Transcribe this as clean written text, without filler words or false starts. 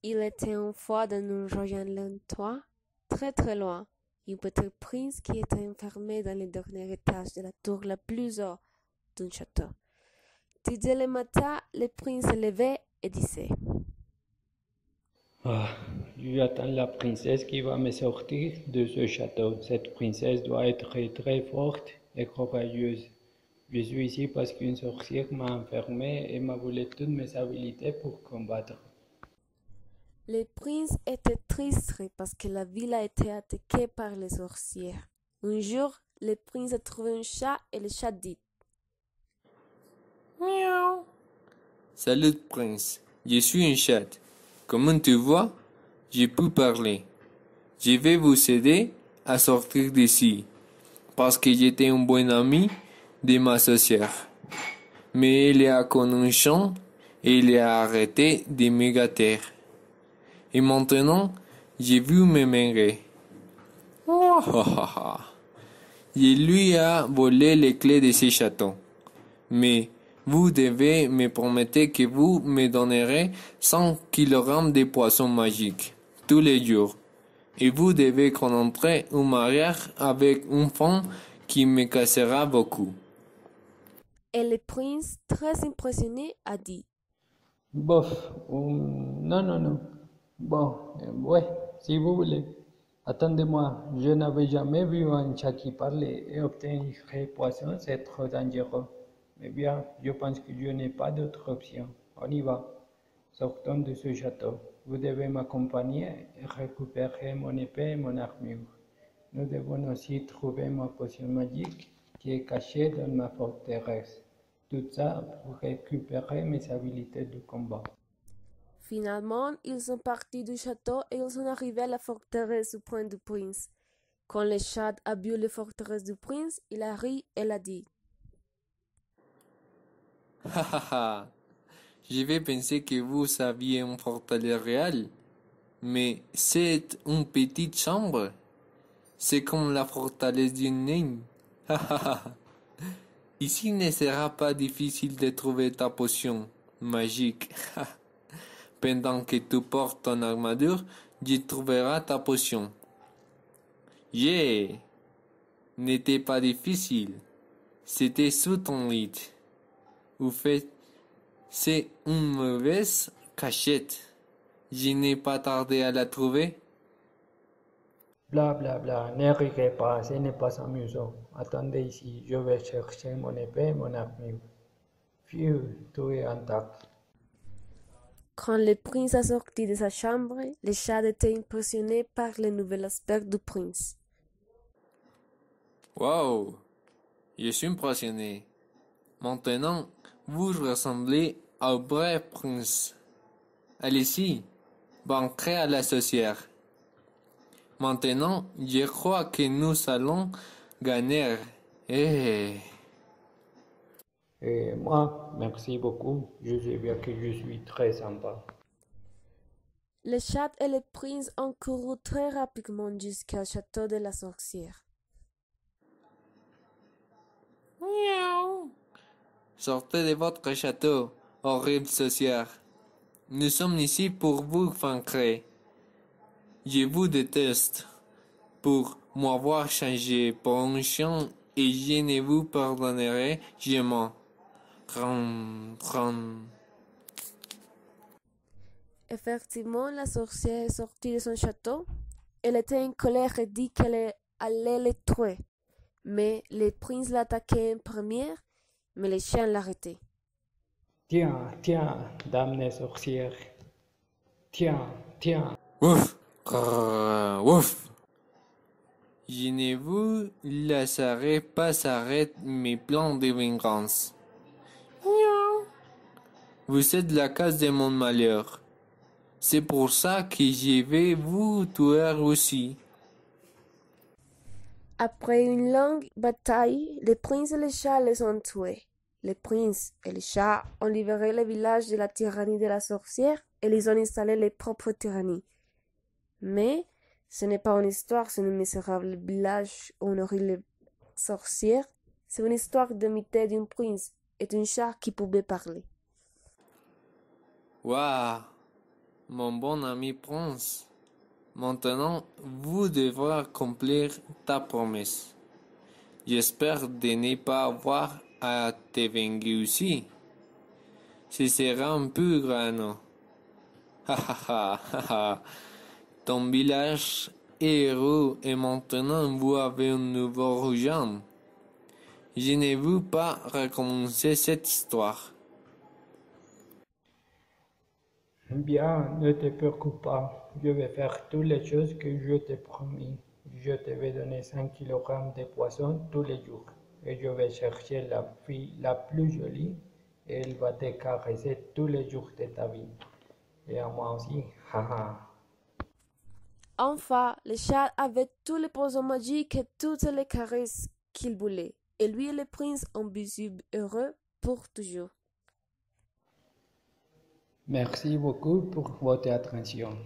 Il était une fois dans un jardin lointain, très très loin, un petit prince qui était enfermé dans le dernier étage de la tour la plus haute d'un château. Dès le matin, le prince se levait et disait: Ah, j'attends la princesse qui va me sortir de ce château. Cette princesse doit être très très forte et courageuse. Je suis ici parce qu'une sorcière m'a enfermé et m'a volé toutes mes habilités pour combattre. Le prince était triste parce que la ville a été attaquée par les sorcières. Un jour, le prince a trouvé un chat et le chat dit: Miaou. Salut prince, je suis un chat. Comme tu vois, je peux parler. Je vais vous aider à sortir d'ici parce que j'étais un bon ami de ma sorcière. Mais il a connu un chant et il a arrêté de me gâter. Et maintenant, j'ai vu me manger. Oh, oh, oh, oh. Je lui a volé les clés de ce château. Mais vous devez me promettre que vous me donnerez 100 kilogrammes de poissons magiques tous les jours. Et vous devez connaître un mariage avec une femme qui me cassera beaucoup. Et le prince, très impressionné, a dit: Bof, non, non, non. Bon, ouais, si vous voulez. Attendez-moi, je n'avais jamais vu un chat qui parlait et obtenir des poissons, c'est trop dangereux. Mais bien, je pense que je n'ai pas d'autre option. On y va. Sortons de ce château. Vous devez m'accompagner et récupérer mon épée et mon armure. Nous devons aussi trouver ma potion magique qui est cachée dans ma forteresse. Tout ça pour récupérer mes habilités de combat. Finalement, ils sont partis du château et ils sont arrivés à la forteresse du point du prince. Quand le chat a vu la forteresse du prince, il a ri et a dit: Ha ha ha. Je vais penser que vous aviez un forteresse réel, mais c'est une petite chambre. C'est comme la forteresse d'une naine. Ha ha ha. Ici ne sera pas difficile de trouver ta potion magique. Pendant que tu portes ton armure, tu trouveras ta potion. Yeah! N'était pas difficile. C'était sous ton lit. Au fait, c'est une mauvaise cachette. Je n'ai pas tardé à la trouver. Bla bla bla, ne riez pas, ce n'est pas amusant. Attendez ici, je vais chercher mon épée et mon armure. Phew, tout est intact. Quand le prince a sorti de sa chambre, le chat était impressionné par le nouvel aspect du prince. Wow! Je suis impressionné. Maintenant, vous ressemblez au vrai prince. Allez-y, banquez à la sorcière. Maintenant, je crois que nous allons gagner. Eh. Et moi, merci beaucoup. Je sais bien que je suis très sympa. Le chat et le prince ont couru très rapidement jusqu'au château de la sorcière. Miaou. Sortez de votre château, horrible sorcière. Nous sommes ici pour vous vaincre. Je vous déteste pour m'avoir changé pour un chien et je ne vous pardonnerai jamais. Ram, ram. Effectivement, la sorcière est sortie de son château. Elle était en colère et dit qu'elle allait le tuer. Mais le prince l'attaquait en première, mais le chien l'arrêtait. Tiens, tiens, damnée sorcière. Tiens, tiens. Ouf, ouf. Je ne vous laisserai pas arrêter mes plans de vengeance. Miaou. Vous êtes la cause de mon malheur. C'est pour ça que je vais vous tuer aussi. Après une longue bataille, le prince et le chat les ont tués. Le prince et le chat ont libéré le village de la tyrannie de la sorcière et ils ont installé leur propre tyrannie. Mais ce n'est pas une histoire sur un misérable village où on aurait les sorcières, c'est une histoire d'amitié d'un prince et d'un chat qui pouvait parler. Waouh! mon bon ami prince. Maintenant, vous devrez accomplir ta promesse. J'espère de ne pas avoir à te venger aussi. Ce sera un peu grand. Ha ha ha ha ha. Ton village est heureux et maintenant vous avez un nouveau régent. Je ne veux pas recommencer cette histoire. Bien, ne te préoccupe pas. Je vais faire toutes les choses que je t'ai promis. Je te vais donner 5 kilogrammes de poisson tous les jours. Et je vais chercher la fille la plus jolie et elle va te caresser tous les jours de ta vie. Et à moi aussi, haha. Enfin, le chat avait tous les poisons magiques et toutes les caresses qu'il voulait. Et lui et le prince ont vécu heureux pour toujours. Merci beaucoup pour votre attention.